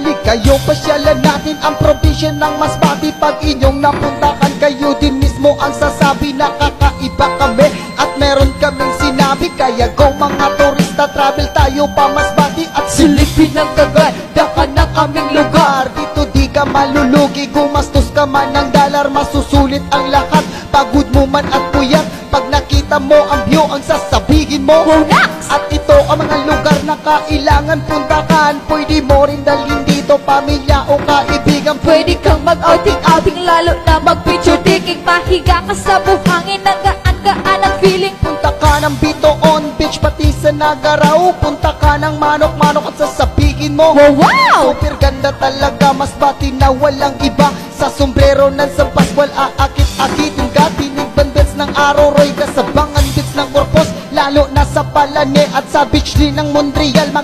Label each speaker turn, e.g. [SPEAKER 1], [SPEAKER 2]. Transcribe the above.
[SPEAKER 1] Halika kayo, pasyalan natin ang probinsya ng Masbate. Pag inyong napuntahan, kayo din mismo ang sasabi na kakaiba kami at meron kaming sinabi. Kaya go mga turista, travel tayo pa Masbate at silipin ang kagandahan ng aming lugar. Dito di ka malulugi, gumastos ka man ng dollar, masusulit ang lahat. Pagod mo man at puyat, pag nakita mo ang view, ang sasabihin mo
[SPEAKER 2] Relax!
[SPEAKER 1] At ito ang mga lugar na kailangan puntahan. Pwede mo rin dalhin dito pamilya o kaibigan.
[SPEAKER 2] Pwede kang mag-outing-outing, lalo na mag-picture taking. Pahiga ka sa buhangin, ang gaan-gaan ang feeling.
[SPEAKER 1] Punta ka ng Bitoon Beach, pati sa Nagarao. Punta ka ng Manok-Manok at sasabihin mo
[SPEAKER 2] Wow!
[SPEAKER 1] super ganda talaga, Masbate na walang iba. Sa sombrero ng San Pascual, aakit-akitin ka. Tinigban beds ng Aroroy, kasabangan beds ng Corpus, lalo na sa Palane at sa beach din ng Montreal.